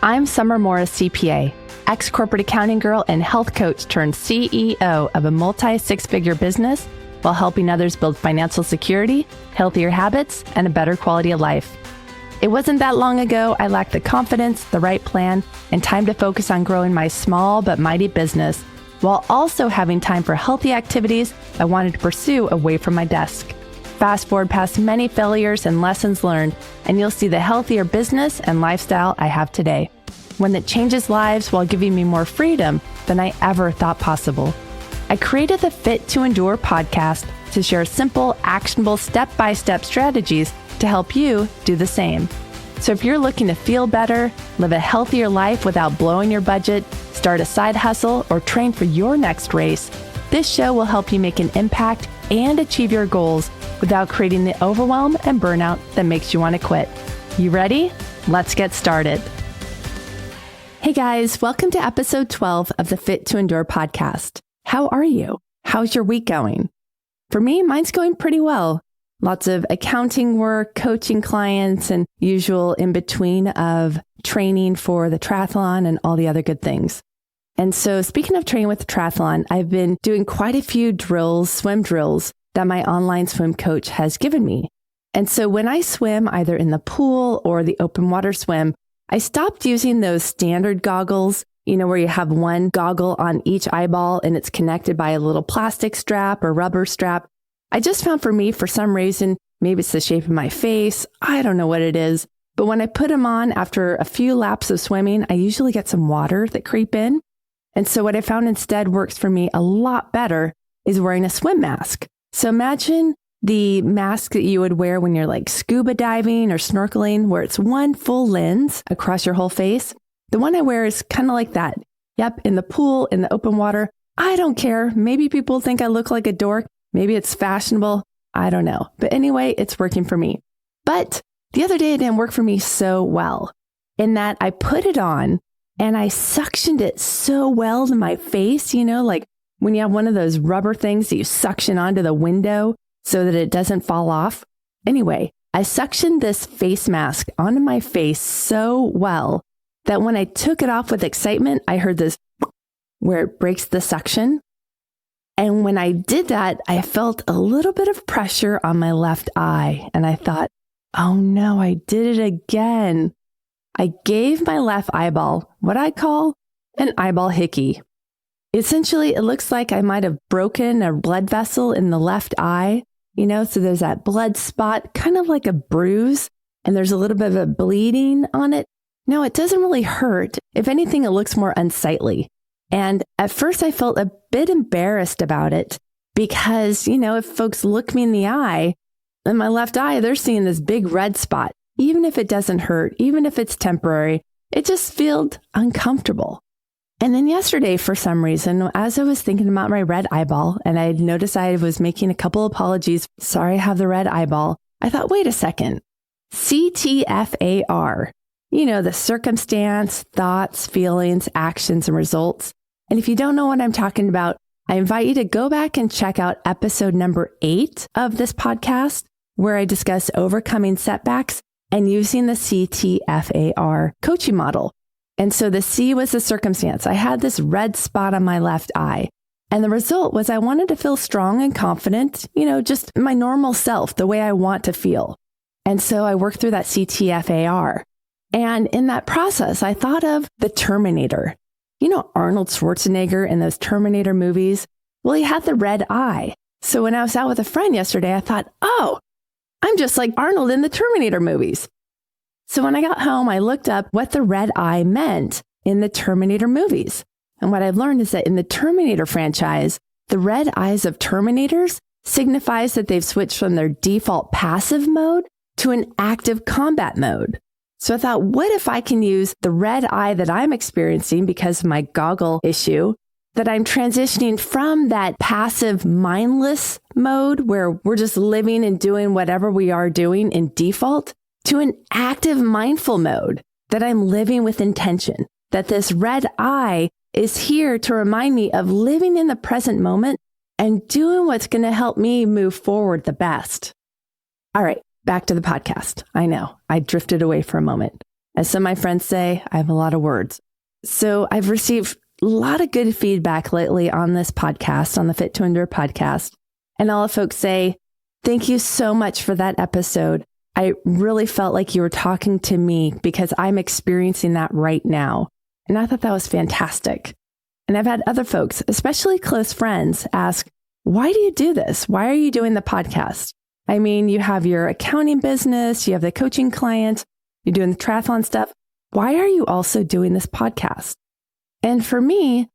I'm Summer Morris, CPA, ex-corporate accounting girl and health coach turned CEO of a multi-six-figure business while helping others build financial security, healthier habits, and a better quality of life. It wasn't that long ago I lacked the confidence, the right plan, and time to focus on growing my small but mighty business, while also having time for healthy activities I wanted to pursue away from my desk. Fast forward past many failures and lessons learned, and you'll see the healthier business and lifestyle I have today. One that changes lives while giving me more freedom than I ever thought possible. I created the Fit to Endure podcast to share simple, actionable, step-by-step strategies to help you do the same. So if you're looking to feel better, live a healthier life without blowing your budget, start a side hustle, or train for your next race, this show will help you make an impact and achieve your goals without creating the overwhelm and burnout that makes you want to quit. You ready? Let's get started. Hey guys, welcome to episode 12 of the Fit to Endure podcast. How are you? How's your week going? For me, mine's going pretty well. Lots of accounting work, coaching clients, and usual in between of training for the triathlon and all the other good things. And so speaking of training with the triathlon, I've been doing quite a few drills, swim drills that my online swim coach has given me. And so when I swim either in the pool or the open water swim, I stopped using those standard goggles, where you have one goggle on each eyeball and it's connected by a little plastic strap or rubber strap. I just found for me, for some reason, maybe it's the shape of my face, I don't know what it is, but when I put them on after a few laps of swimming, I usually get some water that creep in. And so what I found instead works for me a lot better is wearing a swim mask. So imagine the mask that you would wear when you're like scuba diving or snorkeling, where it's one full lens across your whole face. The one I wear is kind of like that. Yep, in the pool, in the open water. I don't care. Maybe people think I look like a dork. Maybe it's fashionable. I don't know. But anyway, it's working for me. But the other day it didn't work for me so well in that I put it on and I suctioned it so well to my face, like when you have one of those rubber things that you suction onto the window so that it doesn't fall off. Anyway, I suctioned this face mask onto my face so well that when I took it off with excitement, I heard this where it breaks the suction. And when I did that, I felt a little bit of pressure on my left eye. And I thought, oh no, I did it again. I gave my left eyeball what I call an eyeball hickey. Essentially, it looks like I might have broken a blood vessel in the left eye, so there's that blood spot, kind of like a bruise, and there's a little bit of a bleeding on it. No, it doesn't really hurt. If anything, it looks more unsightly. And at first I felt a bit embarrassed about it because, if folks look me in the eye, in my left eye, they're seeing this big red spot. Even if it doesn't hurt, even if it's temporary, it just felt uncomfortable. And then yesterday, for some reason, as I was thinking about my red eyeball and I noticed I was making a couple apologies, sorry I have the red eyeball, I thought, wait a second, CTFAR, the circumstance, thoughts, feelings, actions, and results. And if you don't know what I'm talking about, I invite you to go back and check out episode number 8 of this podcast, where I discuss overcoming setbacks and using the CTFAR coaching model. And so the C was the circumstance. I had this red spot on my left eye. And the result was I wanted to feel strong and confident, just my normal self, the way I want to feel. And so I worked through that CTFAR. And in that process, I thought of the Terminator. Arnold Schwarzenegger in those Terminator movies? Well, he had the red eye. So when I was out with a friend yesterday, I thought, oh, I'm just like Arnold in the Terminator movies. So when I got home, I looked up what the red eye meant in the Terminator movies. And what I've learned is that in the Terminator franchise, the red eyes of Terminators signifies that they've switched from their default passive mode to an active combat mode. So I thought, what if I can use the red eye that I'm experiencing because of my goggle issue, that I'm transitioning from that passive mindless mode where we're just living and doing whatever we are doing in default, to an active mindful mode, that I'm living with intention, that this red eye is here to remind me of living in the present moment and doing what's going to help me move forward the best. All right. Back to the podcast. I know I drifted away for a moment. As some of my friends say, I have a lot of words. So I've received a lot of good feedback lately on this podcast, on the Fit to Endure podcast. And all the folks say, thank you so much for that episode. I really felt like you were talking to me because I'm experiencing that right now. And I thought that was fantastic. And I've had other folks, especially close friends, ask, why do you do this? Why are you doing the podcast? I mean, you have your accounting business, you have the coaching client, you're doing the triathlon stuff. Why are you also doing this podcast? And for me,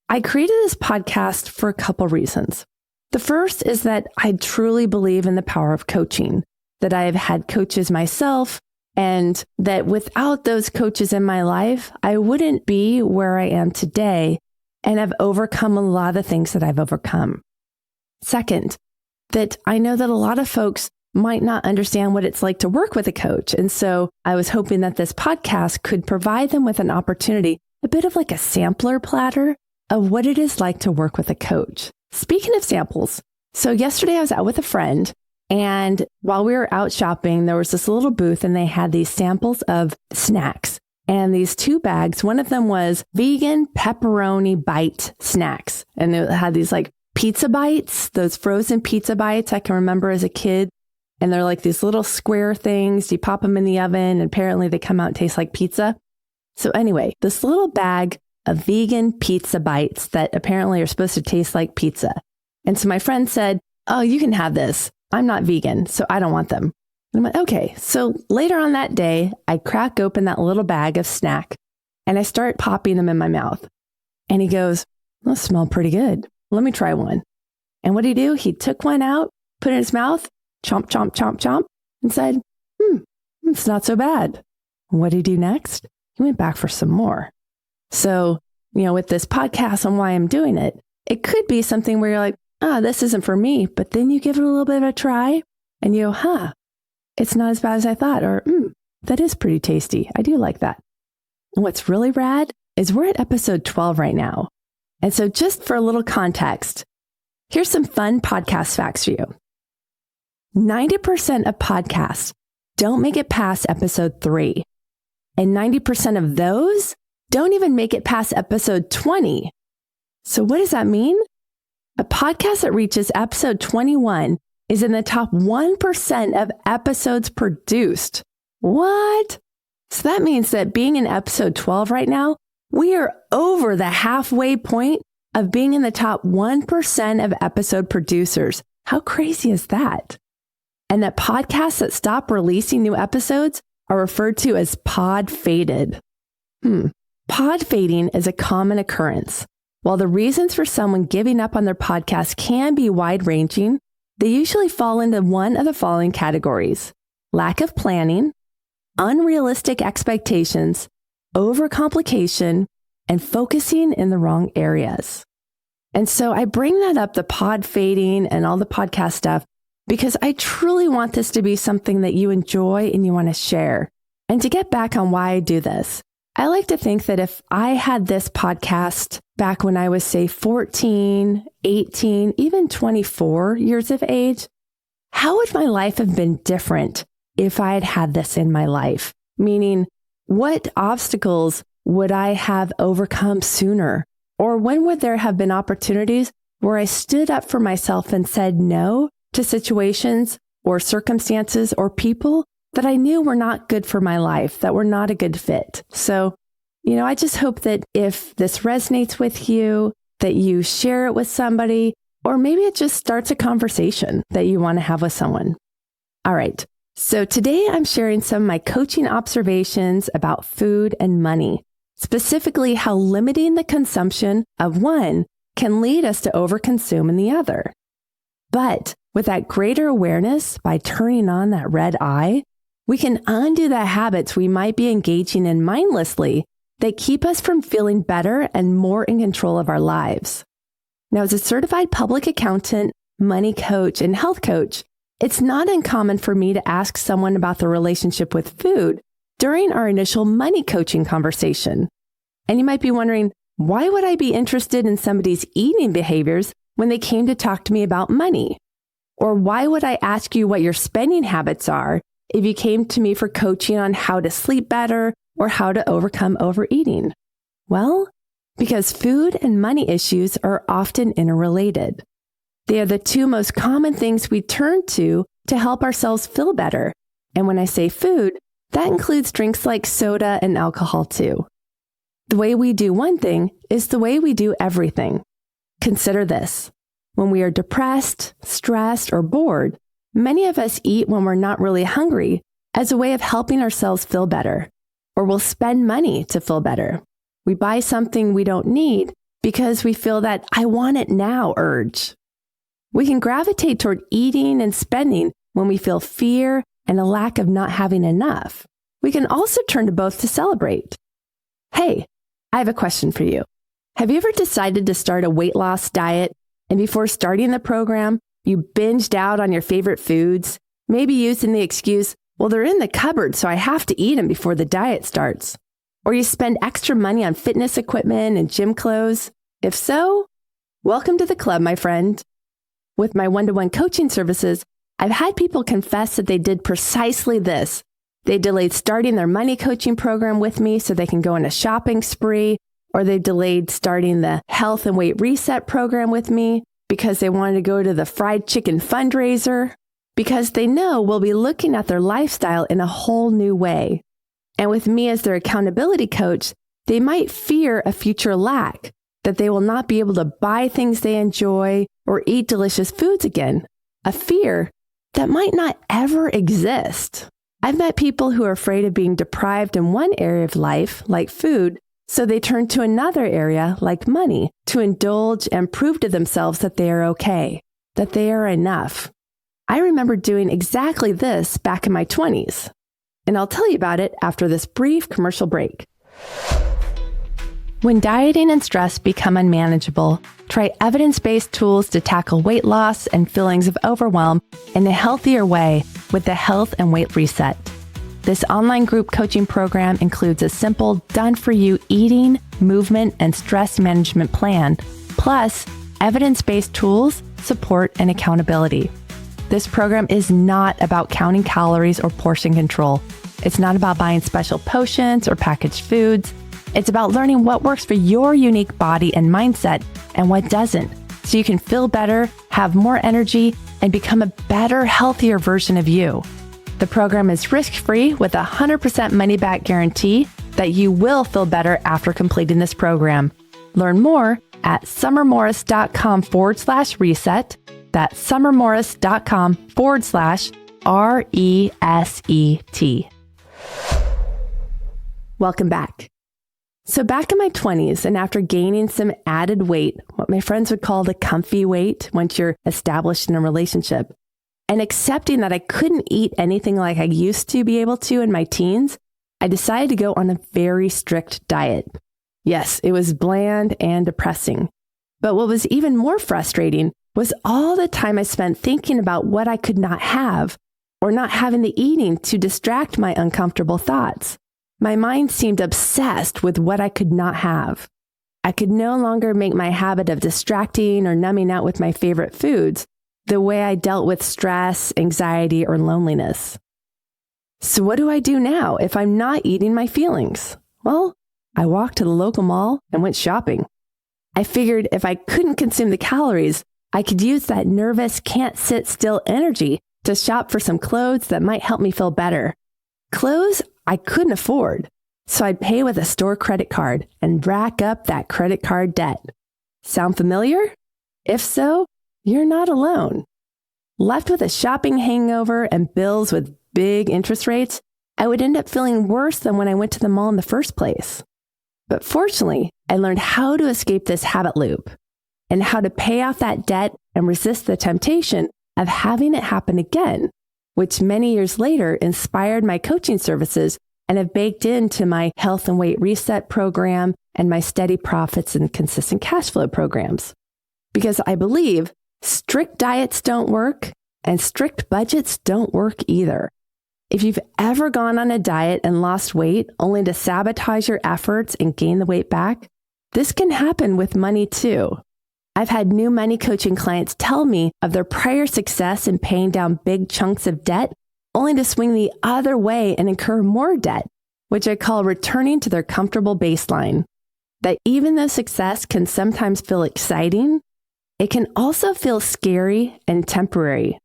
I created this podcast for a couple reasons. The first is that I truly believe in the power of coaching, that I have had coaches myself, and that without those coaches in my life, I wouldn't be where I am today, and I've overcome a lot of the things that I've overcome. Second, that I know that a lot of folks might not understand what it's like to work with a coach. And so I was hoping that this podcast could provide them with an opportunity, a bit of like a sampler platter of what it is like to work with a coach. Speaking of samples, so yesterday I was out with a friend, and while we were out shopping, there was this little booth and they had these samples of snacks and these 2 bags. One of them was vegan pepperoni bite snacks. And it had these like pizza bites, those frozen pizza bites I can remember as a kid. And they're like these little square things. You pop them in the oven and apparently they come out and taste like pizza. So anyway, this little bag of vegan pizza bites that apparently are supposed to taste like pizza. And so my friend said, oh, you can have this. I'm not vegan, so I don't want them. And I'm like, okay. So later on that day, I crack open that little bag of snack and I start popping them in my mouth. And he goes, those smell pretty good. Let me try one. And what did he do? He took one out, put it in his mouth, chomp, chomp, chomp, chomp, and said, it's not so bad. What did he do next? He went back for some more. So, with this podcast and why I'm doing it, it could be something where you're like, this isn't for me. But then you give it a little bit of a try and you go, it's not as bad as I thought. Or, that is pretty tasty. I do like that. And what's really rad is we're at episode 12 right now. And so just for a little context, here's some fun podcast facts for you. 90% of podcasts don't make it past episode 3. And 90% of those don't even make it past episode 20. So what does that mean? A podcast that reaches episode 21 is in the top 1% of episodes produced. What? So that means that being in episode 12 right now, we are over the halfway point of being in the top 1% of episode producers. How crazy is that? And that podcasts that stop releasing new episodes are referred to as pod faded. Pod fading is a common occurrence. While the reasons for someone giving up on their podcast can be wide-ranging, they usually fall into one of the following categories: lack of planning, unrealistic expectations, overcomplication, and focusing in the wrong areas. And so I bring that up, the pod fading and all the podcast stuff, because I truly want this to be something that you enjoy and you want to share. And to get back on why I do this, I like to think that if I had this podcast back when I was, say, 14, 18, even 24 years of age, how would my life have been different if I had had this in my life? Meaning, what obstacles would I have overcome sooner? Or when would there have been opportunities where I stood up for myself and said no to situations or circumstances or people that I knew were not good for my life, that were not a good fit? So, I just hope that if this resonates with you, that you share it with somebody, or maybe it just starts a conversation that you want to have with someone. All right. So today I'm sharing some of my coaching observations about food and money, specifically how limiting the consumption of one can lead us to overconsume in the other. But with that greater awareness, by turning on that red eye, we can undo the habits we might be engaging in mindlessly that keep us from feeling better and more in control of our lives. Now, as a certified public accountant, money coach, and health coach, it's not uncommon for me to ask someone about their relationship with food during our initial money coaching conversation. And you might be wondering, why would I be interested in somebody's eating behaviors when they came to talk to me about money? Or why would I ask you what your spending habits are if you came to me for coaching on how to sleep better, or how to overcome overeating? Well, because food and money issues are often interrelated. They are the two most common things we turn to help ourselves feel better. And when I say food, that includes drinks like soda and alcohol too. The way we do one thing is the way we do everything. Consider this. When we are depressed, stressed, or bored, many of us eat when we're not really hungry as a way of helping ourselves feel better. Or we'll spend money to feel better. We buy something we don't need because we feel that I want it now urge. We can gravitate toward eating and spending when we feel fear and a lack of not having enough. We can also turn to both to celebrate. Hey, I have a question for you. Have you ever decided to start a weight loss diet and before starting the program, you binged out on your favorite foods, maybe using the excuse, well, they're in the cupboard, so I have to eat them before the diet starts? Or you spend extra money on fitness equipment and gym clothes? If so, welcome to the club, my friend. With my one-to-one coaching services, I've had people confess that they did precisely this. They delayed starting their money coaching program with me so they can go on a shopping spree, or they delayed starting the health and weight reset program with me because they wanted to go to the fried chicken fundraiser, because they know we'll be looking at their lifestyle in a whole new way. And with me as their accountability coach, they might fear a future lack, that they will not be able to buy things they enjoy or eat delicious foods again, a fear that might not ever exist. I've met people who are afraid of being deprived in one area of life, like food, so they turn to another area, like money, to indulge and prove to themselves that they are okay, that they are enough. I remember doing exactly this back in my 20s, and I'll tell you about it after this brief commercial break. When dieting and stress become unmanageable, try evidence-based tools to tackle weight loss and feelings of overwhelm in a healthier way with the Health and Weight Reset. This online group coaching program includes a simple, done-for-you eating, movement, and stress management plan, plus evidence-based tools, support, and accountability. This program is not about counting calories or portion control. It's not about buying special potions or packaged foods. It's about learning what works for your unique body and mindset and what doesn't, so you can feel better, have more energy, and become a better, healthier version of you. The program is risk-free with a 100% money-back guarantee that you will feel better after completing this program. Learn more at summermorris.com/reset. That's summermorris.com/RESET. Welcome back. So back in my 20s, and after gaining some added weight, what my friends would call the comfy weight once you're established in a relationship, and accepting that I couldn't eat anything like I used to be able to in my teens, I decided to go on a very strict diet. Yes, it was bland and depressing. But what was even more frustrating was all the time I spent thinking about what I could not have, or not having the eating to distract my uncomfortable thoughts. My mind seemed obsessed with what I could not have. I could no longer make my habit of distracting or numbing out with my favorite foods the way I dealt with stress, anxiety, or loneliness. So what do I do now if I'm not eating my feelings? Well, I walked to the local mall and went shopping. I figured if I couldn't consume the calories, I could use that nervous, can't sit still energy to shop for some clothes that might help me feel better. Clothes I couldn't afford, so I'd pay with a store credit card and rack up that credit card debt. Sound familiar? If so, you're not alone. Left with a shopping hangover and bills with big interest rates, I would end up feeling worse than when I went to the mall in the first place. But fortunately, I learned how to escape this habit loop and how to pay off that debt and resist the temptation of having it happen again, which many years later inspired my coaching services and have baked into my Health and Weight Reset program and my Steady Profits and Consistent Cash Flow programs. Because I believe strict diets don't work and strict budgets don't work either. If you've ever gone on a diet and lost weight only to sabotage your efforts and gain the weight back, this can happen with money too. I've had new money coaching clients tell me of their prior success in paying down big chunks of debt, only to swing the other way and incur more debt which I call returning to their comfortable baseline. That even though success can sometimes feel exciting, it can also feel scary and temporary.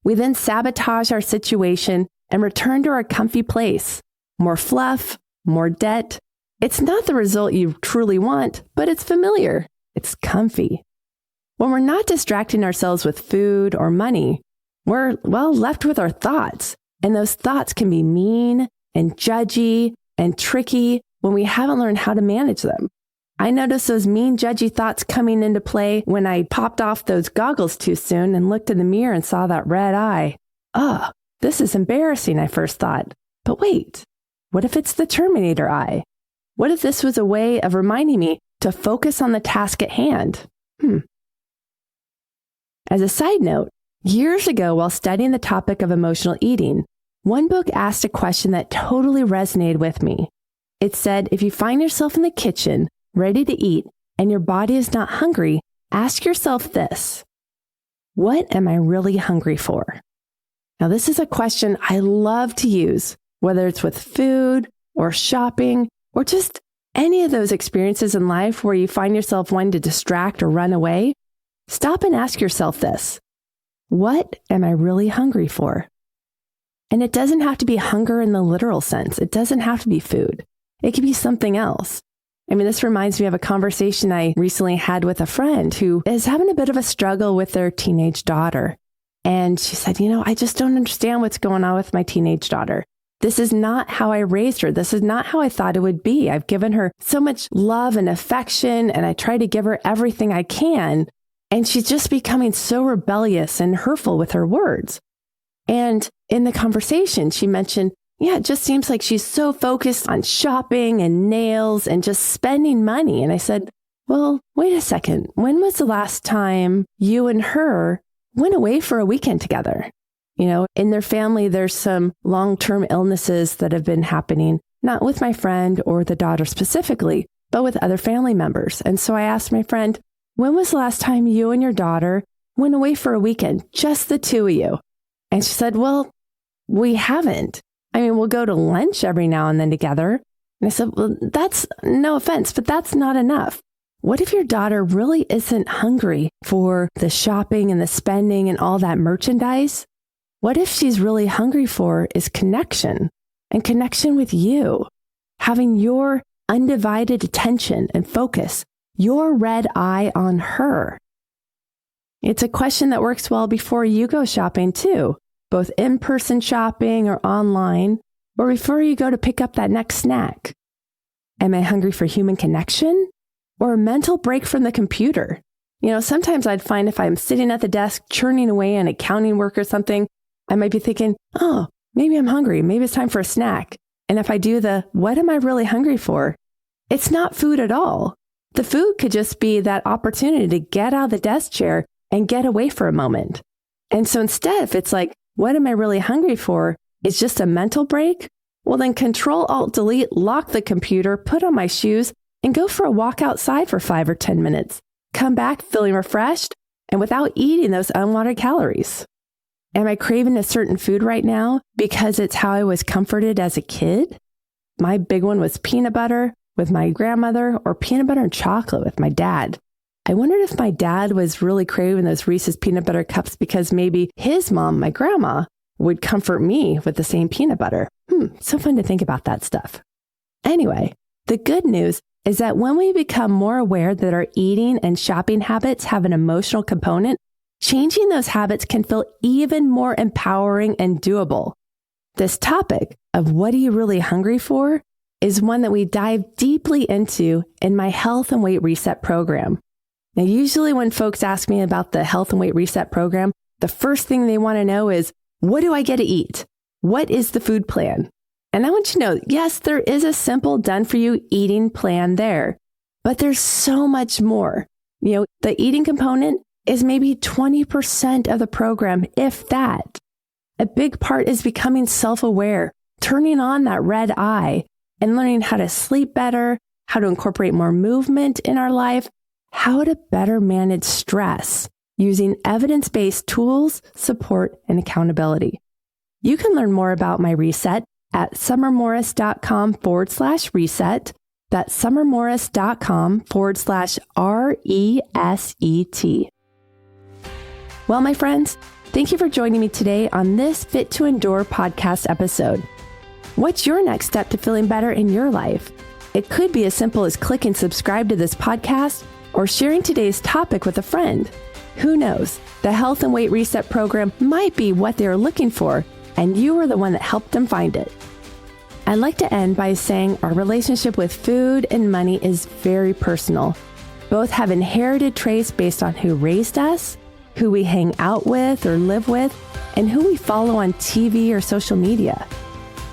We then sabotage our situation and return to our comfy place. More fluff, more debt. It's not the result you truly want, but it's familiar. It's comfy. When we're not distracting ourselves with food or money, we're, left with our thoughts. And those thoughts can be mean and judgy and tricky when we haven't learned how to manage them. I noticed those mean, judgy thoughts coming into play when I popped off those goggles too soon and looked in the mirror and saw that red eye. Oh, this is embarrassing, I first thought. But wait, what if it's the Terminator eye? What if this was a way of reminding me to focus on the task at hand? As a side note, years ago while studying the topic of emotional eating, one book asked a question that totally resonated with me. It said, if you find yourself in the kitchen, ready to eat, and your body is not hungry, ask yourself this: what am I really hungry for? Now, this is a question I love to use, whether it's with food or shopping or just any of those experiences in life where you find yourself wanting to distract or run away. Stop and ask yourself this: what am I really hungry for? And it doesn't have to be hunger in the literal sense. It doesn't have to be food. It could be something else. I mean, this reminds me of a conversation I recently had with a friend who is having a bit of a struggle with their teenage daughter. And she said, I just don't understand what's going on with my teenage daughter. This is not how I raised her. This is not how I thought it would be. I've given her so much love and affection, and I try to give her everything I can. And she's just becoming so rebellious and hurtful with her words. And in the conversation, she mentioned, it just seems like she's so focused on shopping and nails and just spending money. And I said, well, wait a second. When was the last time you and her went away for a weekend together? In their family, there's some long-term illnesses that have been happening, not with my friend or the daughter specifically, but with other family members. And so I asked my friend, when was the last time you and your daughter went away for a weekend, just the two of you? And she said, well, we haven't. I mean, we'll go to lunch every now and then together. And I said, well, that's no offense, but that's not enough. What if your daughter really isn't hungry for the shopping and the spending and all that merchandise? What if she's really hungry for is connection and connection with you, having your undivided attention and focus, your red eye on her? It's a question that works well before you go shopping too, both in-person shopping or online, or before you go to pick up that next snack. Am I hungry for human connection or a mental break from the computer? Sometimes I'd find if I'm sitting at the desk churning away on accounting work or something, I might be thinking, oh, maybe I'm hungry. Maybe it's time for a snack. And if I do what am I really hungry for? It's not food at all. The food could just be that opportunity to get out of the desk chair and get away for a moment. And so instead, if it's like, what am I really hungry for? It's just a mental break. Well, then Control-Alt-Delete, lock the computer, put on my shoes, and go for a walk outside for 5 or 10 minutes. Come back feeling refreshed and without eating those unwanted calories. Am I craving a certain food right now because it's how I was comforted as a kid? My big one was peanut butter with my grandmother or peanut butter and chocolate with my dad. I wondered if my dad was really craving those Reese's peanut butter cups because maybe his mom, my grandma, would comfort me with the same peanut butter. So fun to think about that stuff. Anyway, the good news is that when we become more aware that our eating and shopping habits have an emotional component, changing those habits can feel even more empowering and doable. This topic of what are you really hungry for is one that we dive deeply into in my Health and Weight Reset program. Now, usually when folks ask me about the Health and Weight Reset program, the first thing they want to know is, what do I get to eat? What is the food plan? And I want you to know, yes, there is a simple done-for-you eating plan there, but there's so much more. The eating component is maybe 20% of the program, if that. A big part is becoming self-aware, turning on that red eye, and learning how to sleep better, how to incorporate more movement in our life, how to better manage stress using evidence-based tools, support, and accountability. You can learn more about my reset at summermorris.com/reset. That's summermorris.com/RESET. Well, my friends, thank you for joining me today on this Fit to Endure podcast episode. What's your next step to feeling better in your life? It could be as simple as clicking subscribe to this podcast or sharing today's topic with a friend. Who knows? The Health and Weight Reset program might be what they're looking for, and you are the one that helped them find it. I'd like to end by saying our relationship with food and money is very personal. Both have inherited traits based on who raised us, who we hang out with or live with, and who we follow on TV or social media.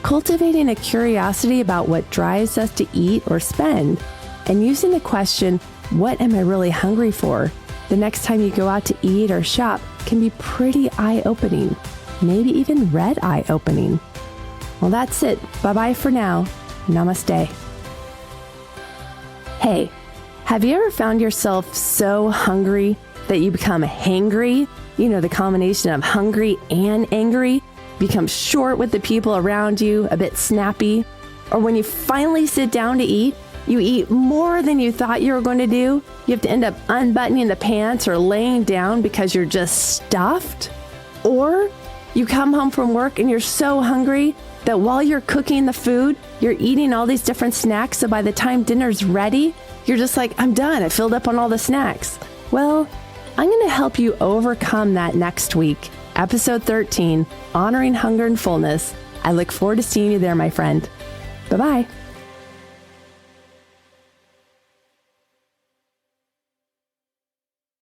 Cultivating a curiosity about what drives us to eat or spend, and using the question, what am I really hungry for, the next time you go out to eat or shop can be pretty eye-opening, maybe even red eye-opening. Well, that's it. Bye-bye for now. Namaste. Hey, have you ever found yourself so hungry that you become hangry? You know, the combination of hungry and angry. Become short with the people around you, a bit snappy. Or when you finally sit down to eat, you eat more than you thought you were going to do. You have to end up unbuttoning the pants or laying down because you're just stuffed. Or you come home from work and you're so hungry that while you're cooking the food, you're eating all these different snacks. So by the time dinner's ready, you're just like, I'm done. I filled up on all the snacks. Well, I'm going to help you overcome that next week. Episode 13, Honoring Hunger and Fullness. I look forward to seeing you there, my friend. Bye-bye.